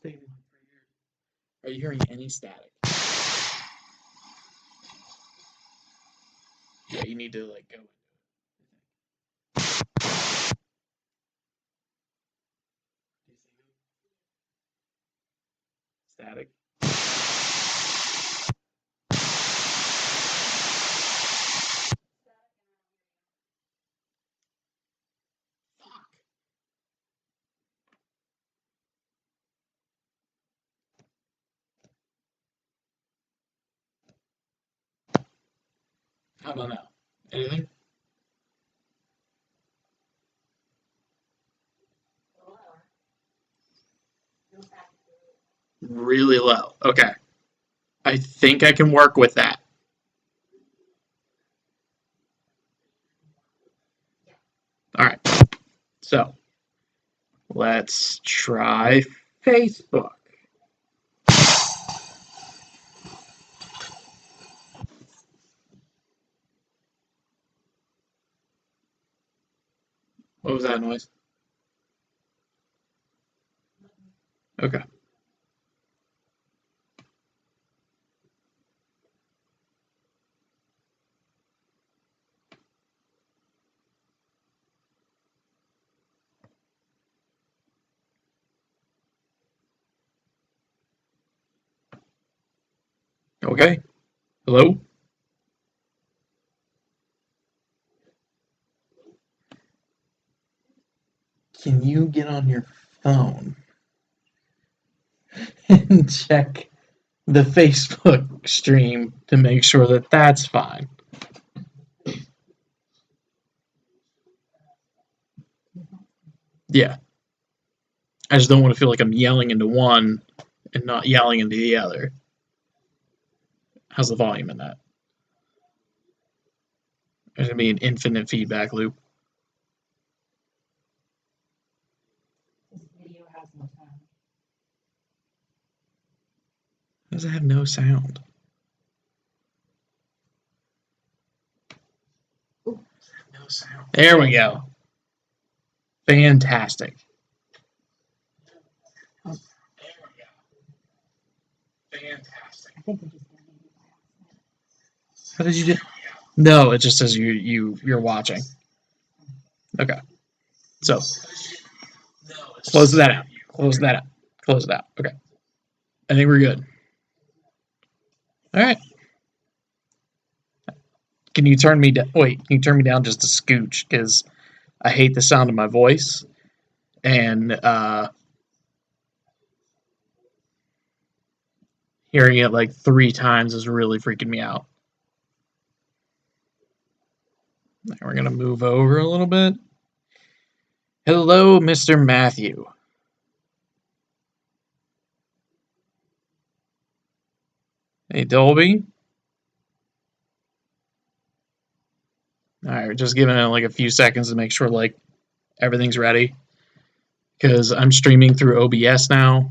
Stayed in like 3 years. Are you hearing any static? Yeah, you need to like go into it. Do you see static? Fuck. How about now? Anything? Really low. Okay. I think I can work with that. All right. So let's try Facebook. What was that noise? Okay. Okay. Hello? Can you get on your phone and check the Facebook stream to make sure that that's fine? Yeah. I just don't want to feel like I'm yelling into one and not yelling into the other. How's the volume in that? There's going to be an infinite feedback loop. Does it have no sound? No sound. There we go. Fantastic. There we go. Fantastic. How did you do? No, it just says you're watching. Okay. So close that out. Close that out. Close it out. Okay. I think we're good. All right. Can you turn me down? Wait, can you turn me down just a scooch? Because I hate the sound of my voice. And hearing it like 3 times is really freaking me out. We're going to move over a little bit. Hello, Mr. Matthew. Hey, Dolby. All right, we're just giving it like a few seconds to make sure like everything's ready. Because I'm streaming through OBS now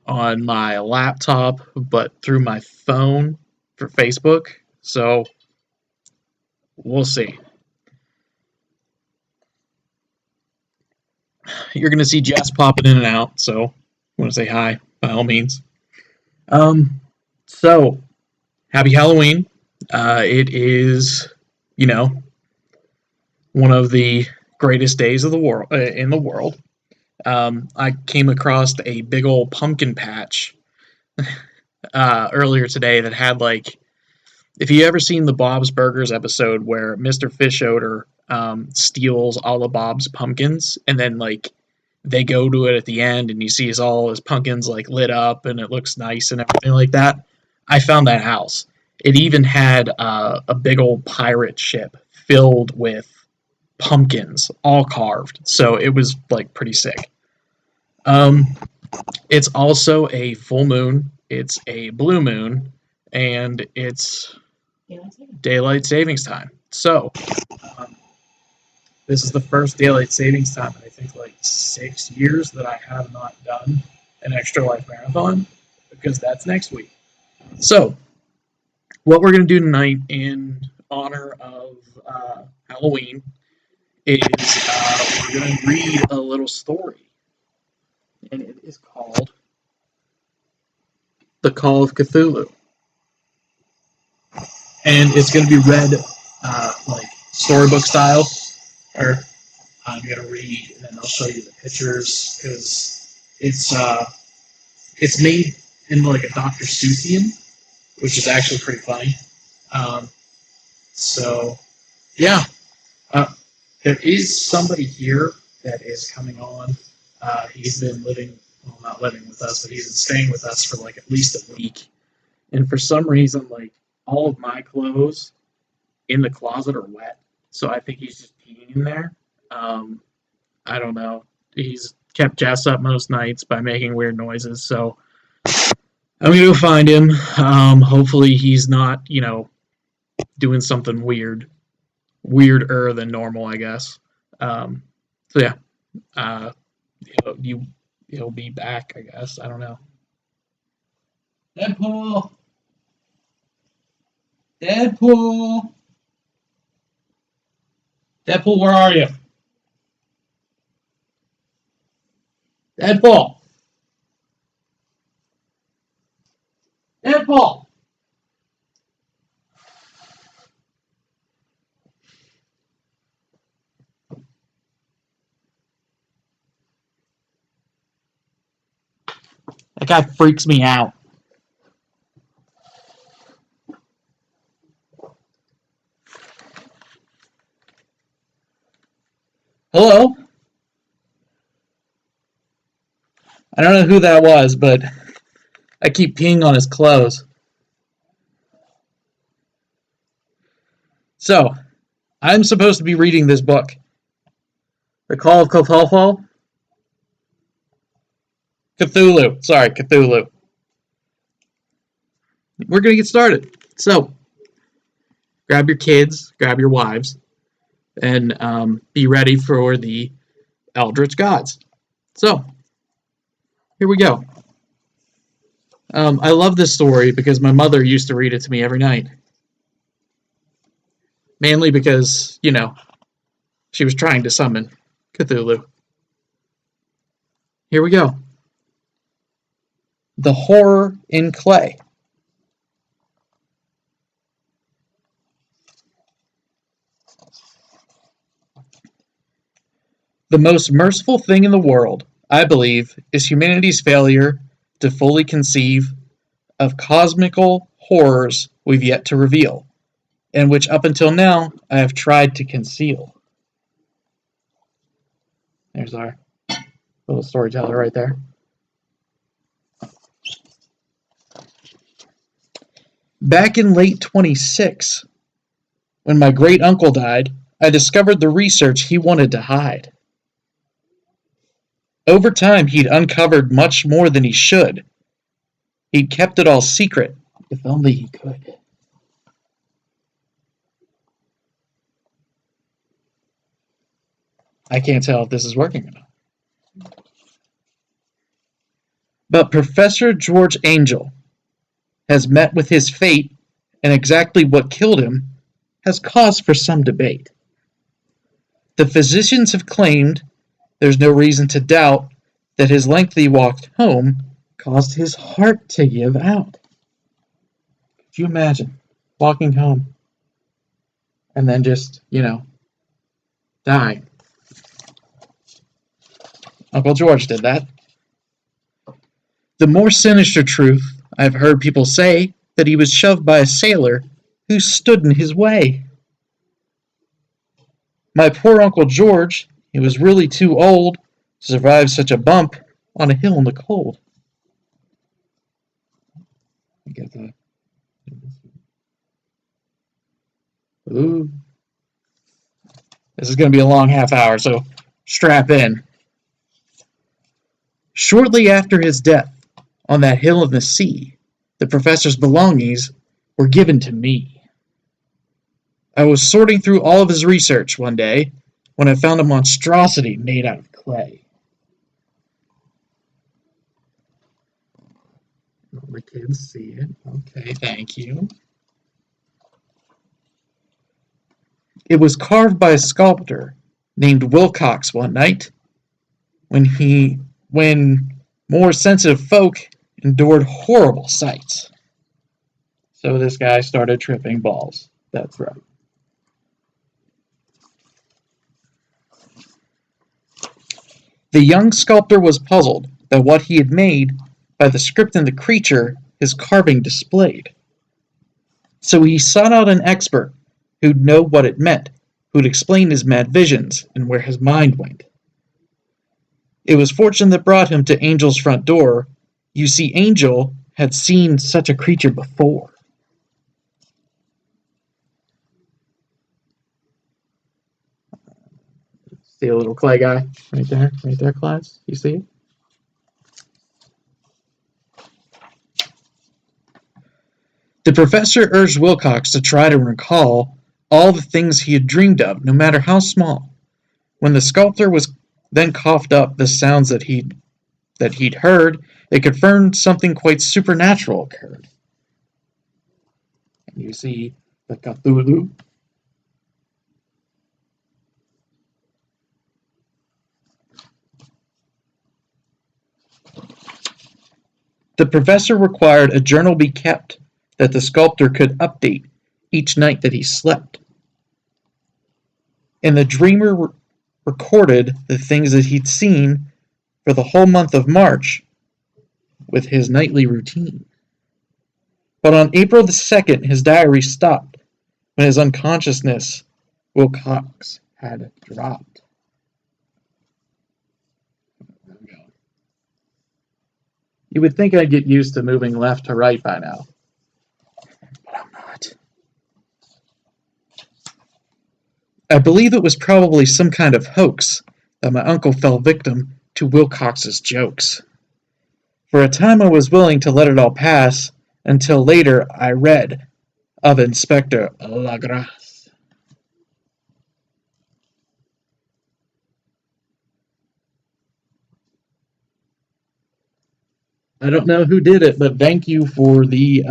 on my laptop, but through my phone for Facebook. So we'll see. You're going to see Jess popping in and out, so I want to say hi by all means. So happy Halloween. It is, you know, one of the greatest days of the world in the world. I came across a big old pumpkin patch earlier today that had like, if you ever seen the Bob's Burgers episode where Mr. Fish Odor steals all of Bob's pumpkins and then like they go to it at the end and you see all his pumpkins like lit up and it looks nice and everything like that. I found that house. It even had a big old pirate ship filled with pumpkins, all carved. So it was like pretty sick. It's also a full moon. It's a blue moon, and it's daylight savings time. So um, this is the first daylight savings time in I think like 6 years that I have not done an extra life marathon because that's next week. So what we're going to do tonight in honor of Halloween is we're going to read a little story. and it is called The Call of Cthulhu. And it's going to be read like storybook style, or I'm going to read and then I'll show you the pictures because it's made in like a Dr. Seussian, which is actually pretty funny. Um, so yeah, uh, there is somebody here that is coming on. He's been living, well, not living with us, but he's been staying with us for like at least a week. And for some reason, like all of my clothes in the closet are wet, so I think he's just peeing in there. Um, I don't know. He's kept Jess up most nights by making weird noises, so I'm gonna go find him. Hopefully he's not, doing something weirder than normal, I guess. So yeah, uh, he'll be back, I guess. I don't know. Deadpool, Deadpool, Deadpool, where are you? Deadpool, Deadpool. That guy freaks me out. Hello? I don't know who that was, but I keep peeing on his clothes. So, I'm supposed to be reading this book. The Call of Cthulhu? Cthulhu. Sorry, Cthulhu. We're going to get started. So, grab your kids, grab your wives, and be ready for the Eldritch Gods. So, here we go. I love this story because my mother used to read it to me every night. Mainly because, she was trying to summon Cthulhu. Here we go. The Horror in Clay. The most merciful thing in the world, I believe, is humanity's failure to fully conceive of cosmical horrors we've yet to reveal, and which up until now I have tried to conceal. There's our little storyteller right there. Back in late 26, when my great uncle died, I discovered the research he wanted to hide. Over time, he'd uncovered much more than he should. He'd kept it all secret, if only he could. I can't tell if this is working or not. But Professor George Angel has met with his fate, and exactly what killed him has cause for some debate. The physicians have claimed there's no reason to doubt that his lengthy walk home caused his heart to give out. Could you imagine walking home and then just, die? Uncle George did that. The more sinister truth, I've heard people say that he was shoved by a sailor who stood in his way. My poor Uncle George, he was really too old to survive such a bump on a hill in the cold. I get that. Ooh. This is going to be a long half hour, so strap in. Shortly after his death, on that hill in the sea, the professor's belongings were given to me. I was sorting through all of his research one day when I found a monstrosity made out of clay. The kids see it. Okay, thank you. It was carved by a sculptor named Wilcox one night when More sensitive folk endured horrible sights. So this guy started tripping balls. That's right. The young sculptor was puzzled by what he had made by the script in the creature his carving displayed. So he sought out an expert who'd know what it meant, who'd explain his mad visions and where his mind went. It was fortune that brought him to Angel's front door. You see, Angel had seen such a creature before. See a little clay guy right there, class? You see it? The professor urged Wilcox to try to recall all the things he had dreamed of, no matter how small. When the sculptor was then coughed up the sounds that he'd heard, it confirmed something quite supernatural occurred. And you see the Cthulhu. The professor required a journal be kept that the sculptor could update each night that he slept. And the dreamer recorded the things that he'd seen for the whole month of March with his nightly routine. But on April the 2nd, his diary stopped when his unconsciousness, Wilcox, had dropped. You would think I'd get used to moving left to right by now, but I'm not. I believe it was probably some kind of hoax that my uncle fell victim to Wilcox's jokes. For a time I was willing to let it all pass, until later I read of Inspector Lagrasse. I don't know who did it, but thank you for the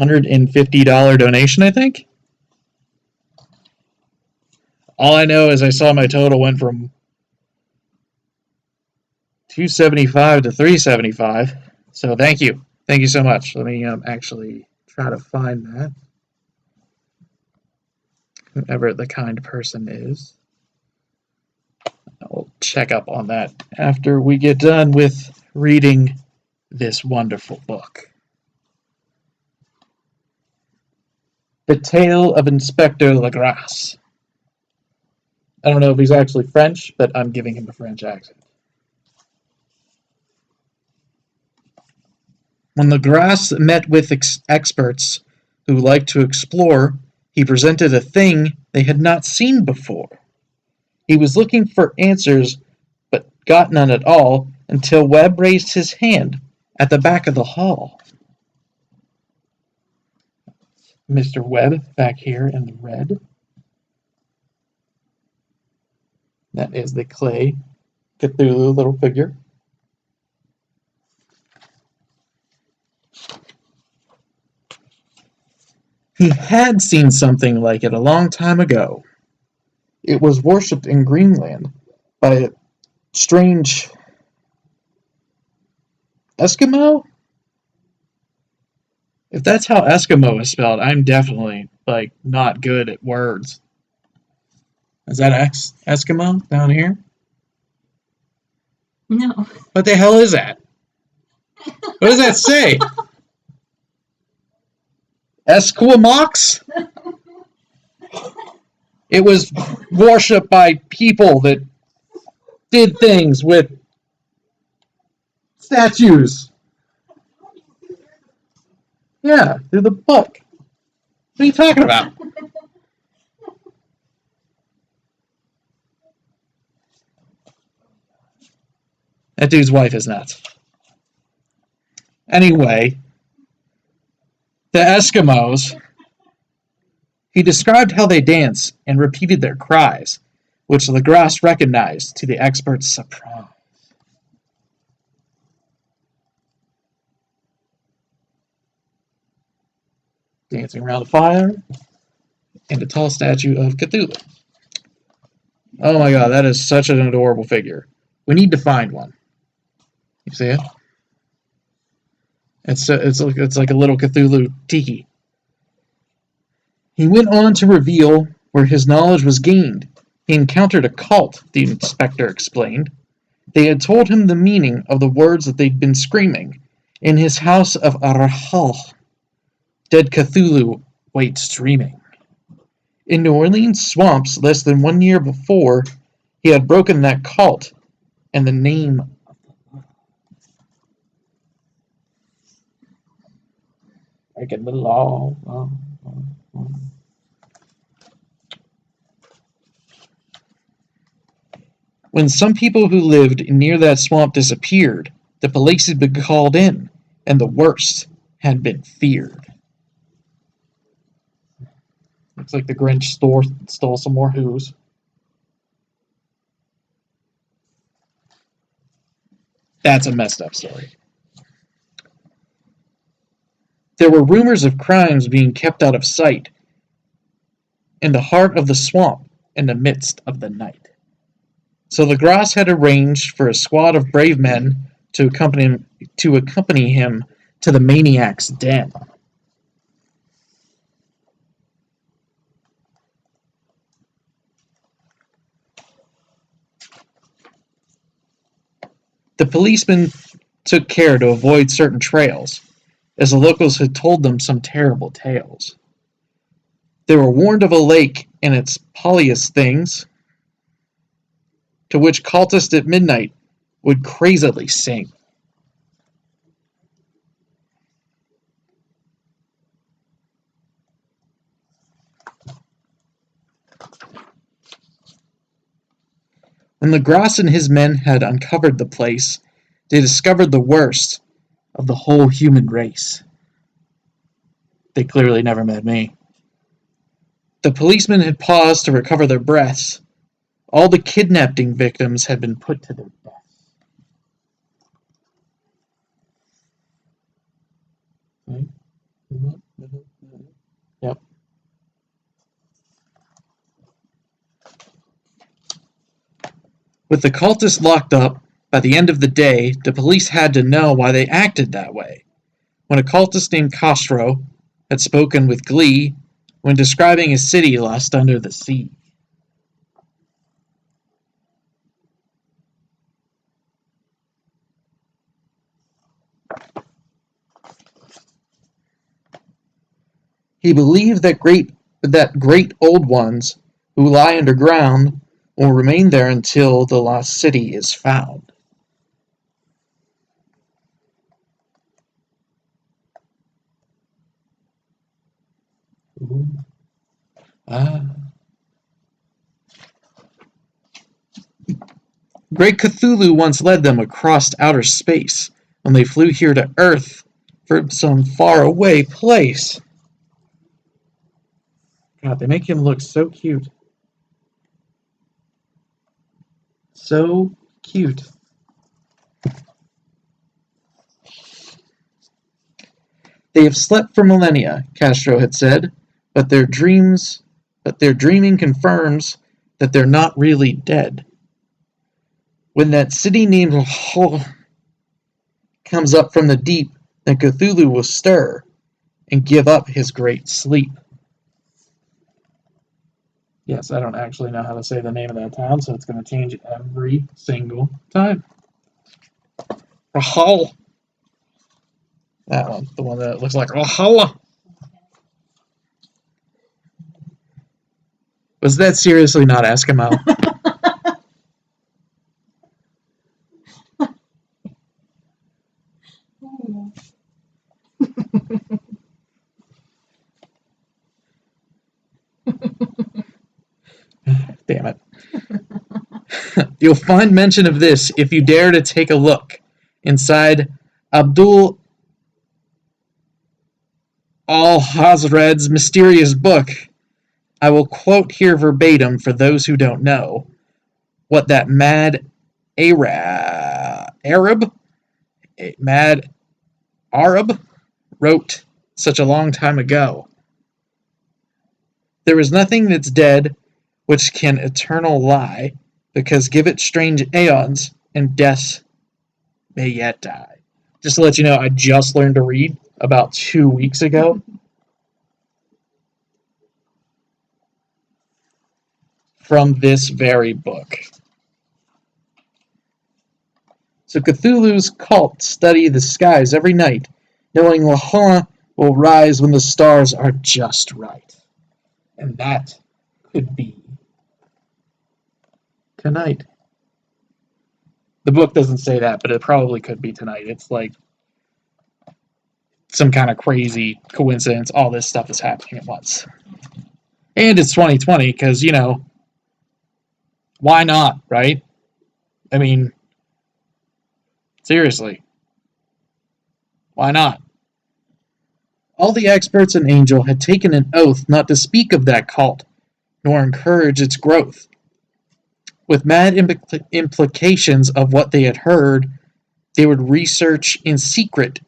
$150 donation, I think. All I know is I saw my total went from $275 to $375. So thank you. Thank you so much. Let me actually try to find that. Whoever the kind person is. I'll check up on that after we get done with reading this wonderful book. The Tale of Inspector Lagrasse. I don't know if he's actually French, but I'm giving him a French accent. When Lagrasse met with experts who liked to explore, he presented a thing they had not seen before. He was looking for answers, but got none at all until Webb raised his hand at the back of the hall. Mr. Webb back here in the red. That is the clay Cthulhu little figure. He had seen something like it a long time ago. It was worshipped in Greenland by a strange Eskimo? If that's how Eskimo is spelled, I'm definitely, not good at words. Is that Eskimo down here? No. What the hell is that? What does that say? Esquimaux? It was worshipped by people that did things with statues. Yeah, through the book. What are you talking about? That dude's wife is nuts. Anyway, the Eskimos, he described how they danced and repeated their cries, which Lagrasse recognized to the expert's surprise. Dancing around the fire and a tall statue of Cthulhu. Oh my god, that is such an adorable figure. We need to find one. You see it? It's like a little Cthulhu tiki. He went on to reveal where his knowledge was gained. He encountered a cult, the inspector explained. They had told him the meaning of the words that they'd been screaming. In his house of Arahal, dead Cthulhu waits dreaming. In New Orleans swamps, less than 1 year before, he had broken that cult and the name. Breaking the law. When some people who lived near that swamp disappeared, the police had been called in, and the worst had been feared. Looks like the Grinch stole some more Who's. That's a messed up story. There were rumors of crimes being kept out of sight in the heart of the swamp in the midst of the night. So Legras had arranged for a squad of brave men to accompany him to the maniac's den. The policemen took care to avoid certain trails, as the locals had told them some terrible tales. They were warned of a lake and its polyous things, to which cultists at midnight would crazily sing. When Legras and his men had uncovered the place, they discovered the worst of the whole human race. They clearly never met me. The policemen had paused to recover their breaths. All the kidnapping victims had been put to their deaths. Yep. With the cultists locked up, by the end of the day, the police had to know why they acted that way. When a cultist named Castro had spoken with glee when describing a city lost under the sea. He believed that great old ones who lie underground will remain there until the lost city is found. Great Cthulhu once led them across outer space when they flew here to Earth from some faraway place. God, they make him look so cute. So cute. They have slept for millennia, Castro had said, but their dreaming confirms that they're not really dead. When that city named Hol comes up from the deep, then Cthulhu will stir and give up his great sleep. Yes, I don't actually know how to say the name of that town, so it's going to change every single time. Rahal. That one, the one that looks like Rahal. Was that seriously not Eskimo? Damn it. You'll find mention of this if you dare to take a look inside Abdul al-Hazred's mysterious book. I will quote here verbatim for those who don't know what that mad Arab wrote such a long time ago. There is nothing that's dead which can eternal lie, because give it strange aeons and deaths may yet die. Just to let you know, I just learned to read about 2 weeks ago from this very book. So Cthulhu's cult study the skies every night, knowing Lahoa will rise when the stars are just right. And that could be tonight. The book doesn't say that, but it probably could be tonight. It's like some kind of crazy coincidence. All this stuff is happening at once. And it's 2020 because, why not, right? I mean, seriously, why not? All the experts in Angel had taken an oath not to speak of that cult, nor encourage its growth. With mad implications of what they had heard, they would research in secret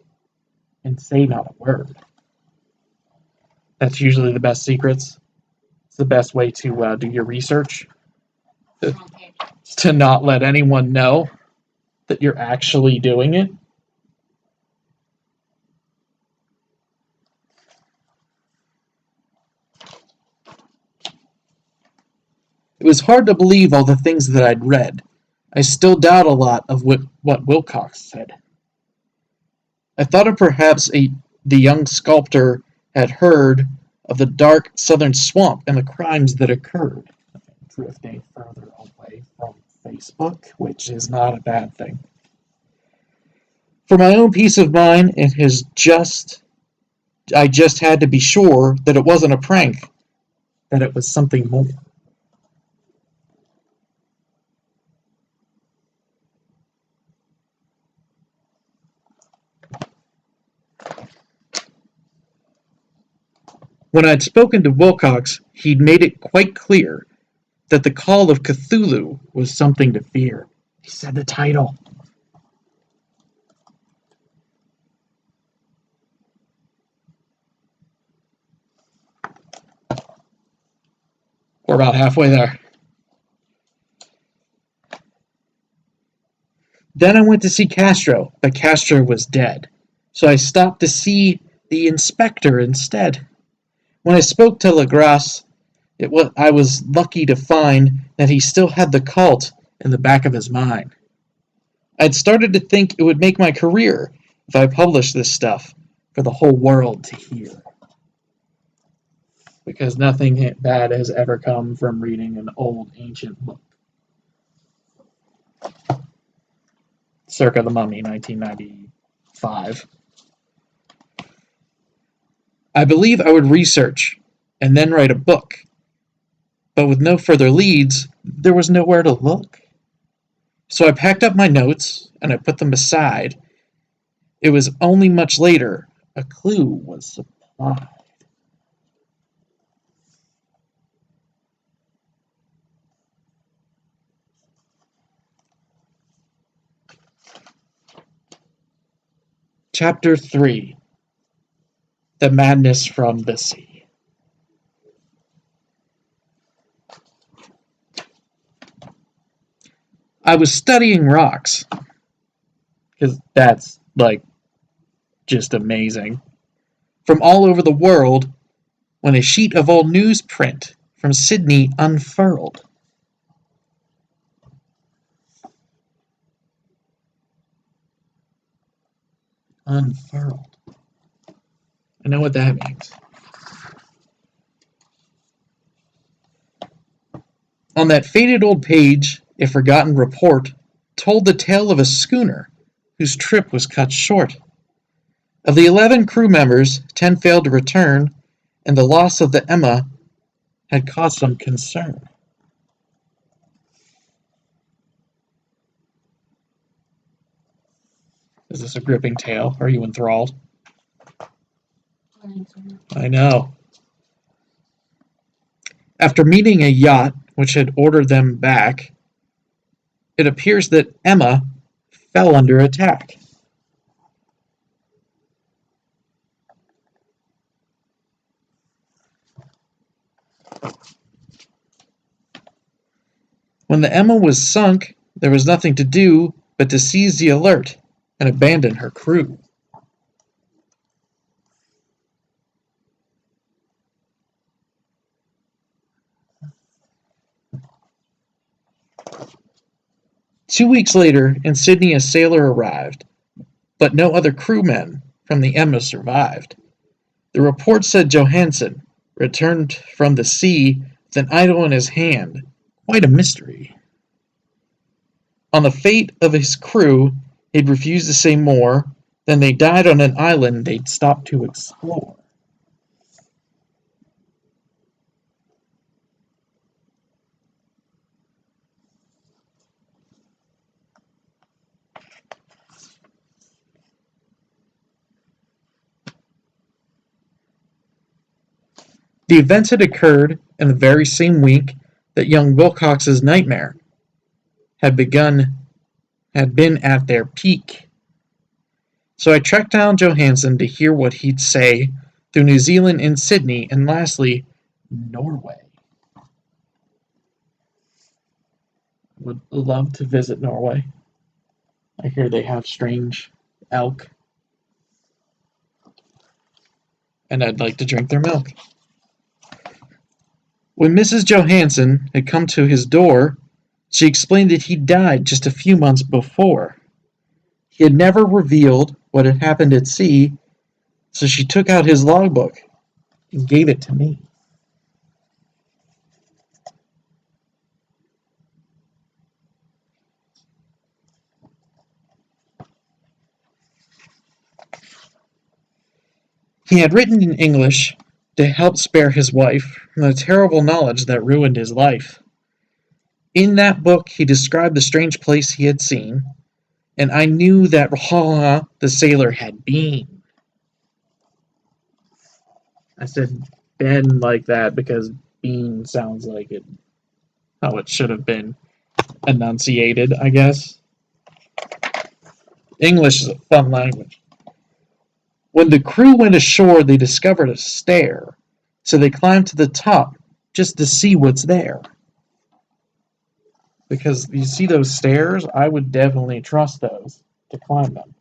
and say not a word. That's usually the best secrets. It's the best way to do your research. To not let anyone know that you're actually doing it. It was hard to believe all the things that I'd read. I still doubt a lot of what Wilcox said. I thought of perhaps the young sculptor had heard of the dark southern swamp and the crimes that occurred. Drifting further away from Facebook, which is not a bad thing. For my own peace of mind, I just had to be sure that it wasn't a prank, that it was something more. When I'd spoken to Wilcox, he'd made it quite clear that the call of Cthulhu was something to fear. He said the title. We're about halfway there. Then I went to see Castro, but Castro was dead. So I stopped to see the inspector instead. When I spoke to Legrasse, I was lucky to find that he still had the cult in the back of his mind. I'd started to think it would make my career if I published this stuff for the whole world to hear. Because nothing bad has ever come from reading an old ancient book. Circa the Mummy, 1995. I believe I would research and then write a book. But with no further leads, there was nowhere to look. So I packed up my notes and I put them aside. It was only much later a clue was supplied. Chapter 3: The Madness from the Sea. I was studying rocks, because that's, just amazing, from all over the world, when a sheet of old newsprint from Sydney unfurled. Unfurled. I know what that means. On that faded old page, a forgotten report told the tale of a schooner whose trip was cut short. Of the 11 crew members, 10 failed to return, and the loss of the Emma had caused some concern. Is this a gripping tale? Are you enthralled? I know. After meeting a yacht which had ordered them back, it appears that Emma fell under attack. When the Emma was sunk, there was nothing to do but to seize the Alert and abandon her crew. Two weeks later, in Sydney, a sailor arrived, but no other crewmen from the Emma survived. The report said Johansen returned from the sea with an idol in his hand. Quite a mystery. On the fate of his crew, he'd refused to say more. Then they died on an island they'd stopped to explore. The events had occurred in the very same week that young Wilcox's nightmare had begun had been at their peak. So I tracked down Johansen to hear what he'd say through New Zealand and Sydney, and lastly, Norway. Would love to visit Norway. I hear they have strange elk, and I'd like to drink their milk. When Mrs. Johansen had come to his door, she explained that he'd died just a few months before. He had never revealed what had happened at sea, so she took out his logbook and gave it to me. He had written in English to help spare his wife from the terrible knowledge that ruined his life. In that book, he described the strange place he had seen, and I knew that Rahana, the sailor, had been. I said been like that because bean sounds like it how it should have been enunciated, I guess. English is a fun language. When the crew went ashore, they discovered a stair, so they climbed to the top just to see what's there. Because you see those stairs, I would definitely trust those to climb them.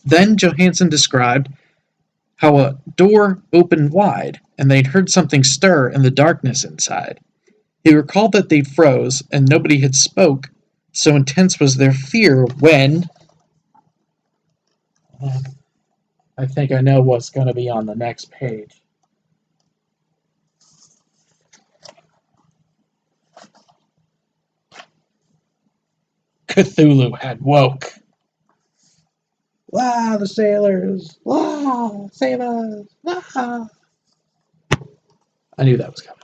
Then Johansen described how a door opened wide and they'd heard something stir in the darkness inside. He recalled that they froze and nobody had spoke, so intense was their fear when... I think I know what's going to be on the next page. Cthulhu had woke. Ah, the sailors! Ah, save us! Ah. I knew that was coming.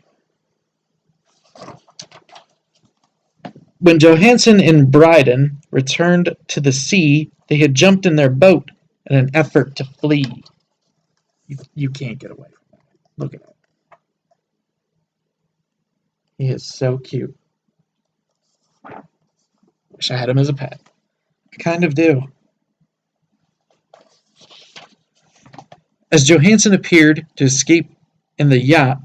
When Johansen and Bryden returned to the sea, they had jumped in their boat in an effort to flee. You can't get away from that. Look at him. He is so cute. Wish I had him as a pet. I kind of do. As Johansen appeared to escape in the yacht,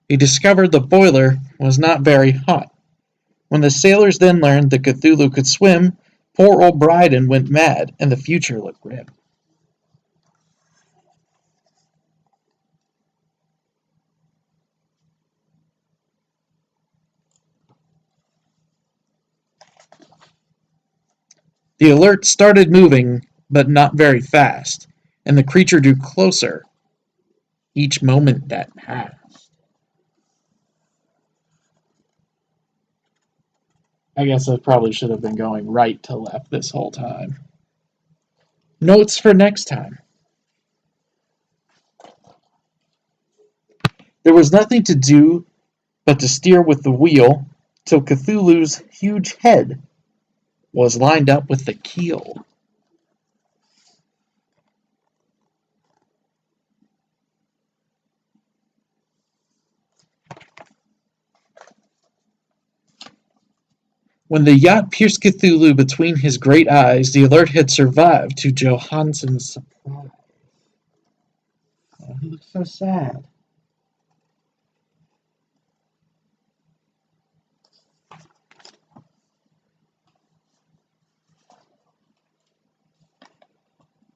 he discovered the boiler was not very hot. When the sailors then learned that Cthulhu could swim, poor old Bryden went mad, and the future looked grim. The Alert started moving, but not very fast, and the creature drew closer each moment that passed. I guess I probably should have been going right to left this whole time. Notes for next time. There was nothing to do but to steer with the wheel till Cthulhu's huge head was lined up with the keel. When the yacht pierced Cthulhu between his great eyes, the Alert had survived, to Johansen's surprise. Oh, he looks so sad.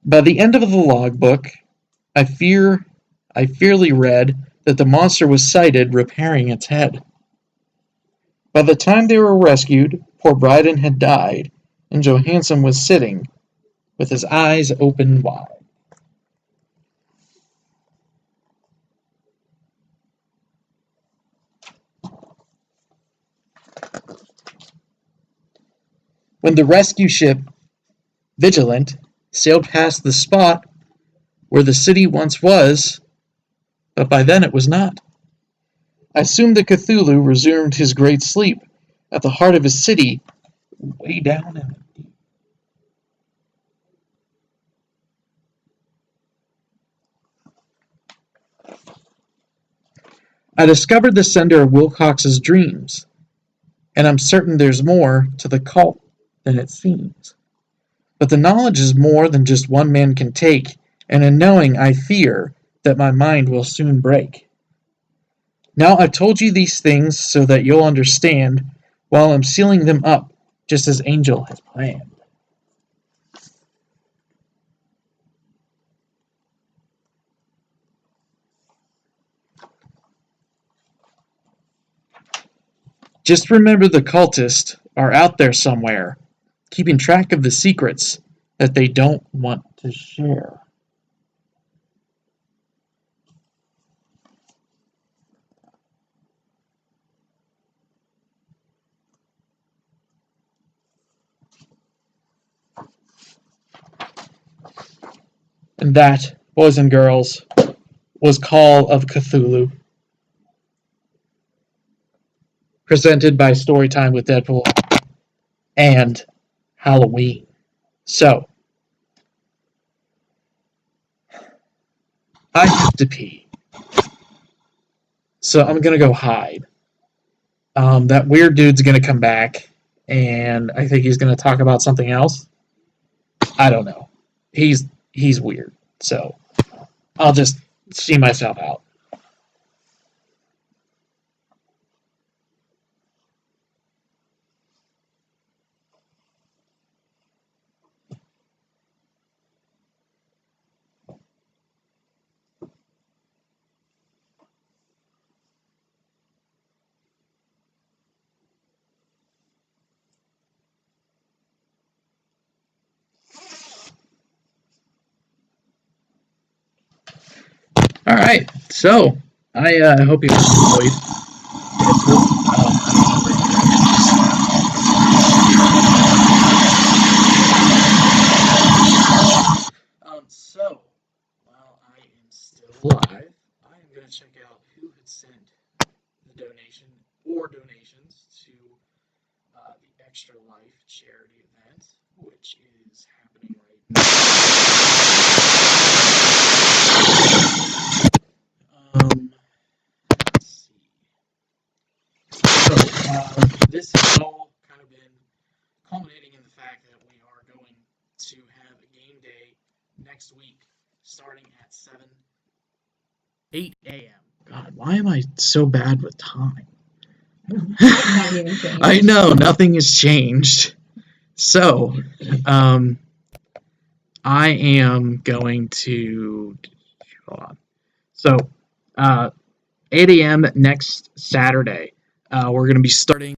By the end of the logbook, I fear I fearly read that the monster was sighted repairing its head. By the time they were rescued, poor Bryden had died, and Johansson was sitting with his eyes open wide. When the rescue ship, Vigilant, sailed past the spot where the city once was, but by then it was not, I assumed that Cthulhu resumed his great sleep at the heart of his city, way down in the deep. I discovered the sender of Wilcox's dreams, and I'm certain there's more to the cult than it seems. But the knowledge is more than just one man can take, and in knowing I fear that my mind will soon break. Now I've told you these things so that you'll understand, while I'm sealing them up, just as Angel has planned. Just remember the cultists are out there somewhere, keeping track of the secrets that they don't want to share. And that, boys and girls, was Call of Cthulhu, presented by Storytime with Deadpool and Halloween. So, I have to pee. So I'm gonna go hide. That weird dude's gonna come back, and I think he's gonna talk about something else. I don't know. He's weird. So I'll just see myself out. All right. So I hope you enjoyed so while I am still alive, I am going to check out who had sent the donation or donations to the Extra Life charity event, which is happening right now. Let's see. So this has all kind of been culminating in the fact that we are going to have a game day next week, starting at 8 a.m. God, why am I so bad with time? I know, nothing has changed. So, I am going to hold on. So, 8 a.m. next Saturday, we're going to be starting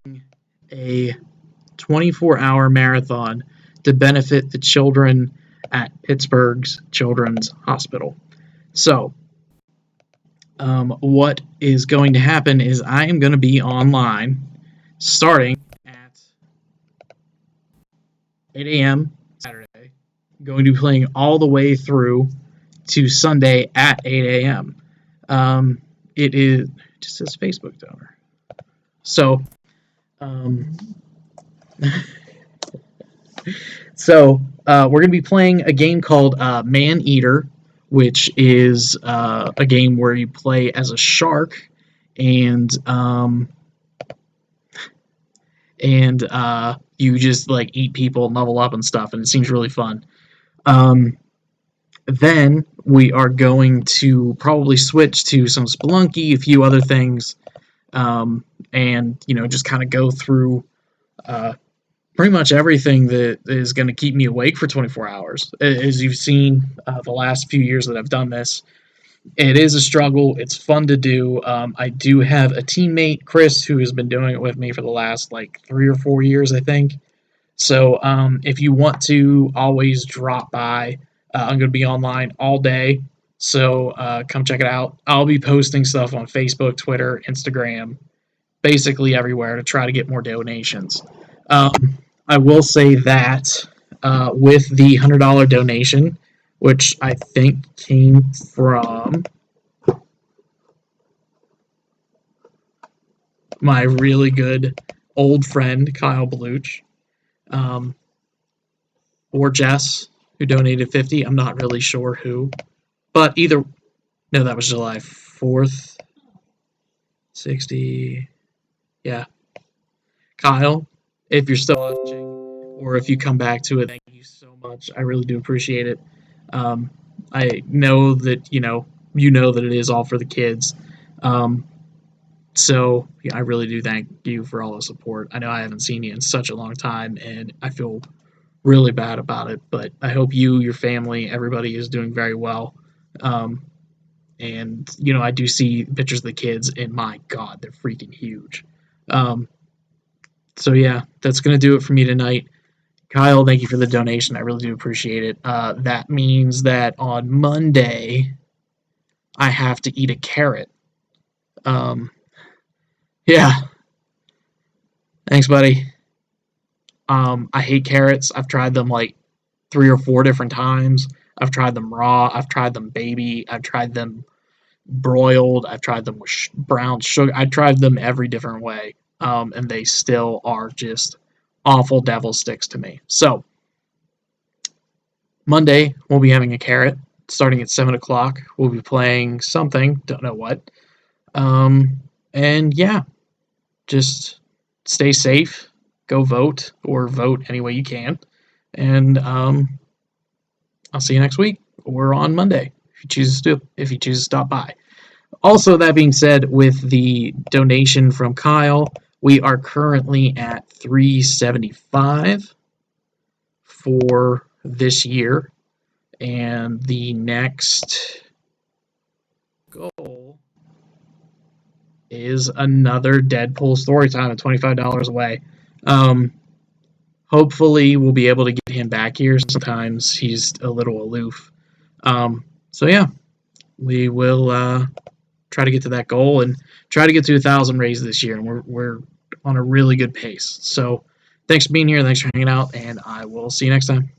a 24-hour marathon to benefit the children at Pittsburgh's Children's Hospital. So, what is going to happen is I am going to be online starting at 8 a.m. Saturday, going to be playing all the way through to Sunday at 8 a.m. It just says Facebook donor. So, we're going to be playing a game called Man Eater, which is a game where you play as a shark and you just like eat people and level up and stuff, and it seems really fun. Then we are going to probably switch to some Spelunky, a few other things, and just kind of go through pretty much everything that is going to keep me awake for 24 hours. As you've seen the last few years that I've done this, it is a struggle. It's fun to do. I do have a teammate, Chris, who has been doing it with me for the last like 3 or 4 years, I think. So if you want to always drop by, I'm going to be online all day. So come check it out. I'll be posting stuff on Facebook, Twitter, Instagram, basically everywhere to try to get more donations. Um, I will say that with the $100 donation, which I think came from my really good old friend Kyle Beluch, um, or Jess, who donated 50. I'm not really sure who, but either no, that was July 4th, 60. Yeah, Kyle, if you're still watching, or if you come back to it, thank you so much. I really do appreciate it. Um, I know that you know that it is all for the kids. Um, so yeah, I really do thank you for all the support. I know I haven't seen you in such a long time, and I feel really bad about it. But I hope you, your family, everybody is doing very well. Um, and I do see pictures of the kids, and my God, they're freaking huge. Um, so yeah, that's gonna do it for me tonight. Kyle, thank you for the donation. I really do appreciate it. That means that on Monday I have to eat a carrot. Um, yeah, thanks, buddy. I hate carrots. I've tried them like 3 or 4 different times. I've tried them raw. I've tried them baby. I've tried them broiled. I've tried them with brown sugar. I tried them every different way, and they still are just awful devil sticks to me. So Monday we'll be having a carrot starting at 7 o'clock. We'll be playing something, don't know what. Um, and yeah, just stay safe. Go vote or vote any way you can, and I'll see you next week or on Monday if you choose to stop by. Also, that being said, with the donation from Kyle, we are currently at 375 for this year, and the next goal is another Deadpool story time at $25 away. Um, Hopefully, we'll be able to get him back here. Sometimes he's a little aloof. So yeah, we will try to get to that goal and try to get to 1,000 raised this year. And we're on a really good pace. So thanks for being here. Thanks for hanging out, and I will see you next time.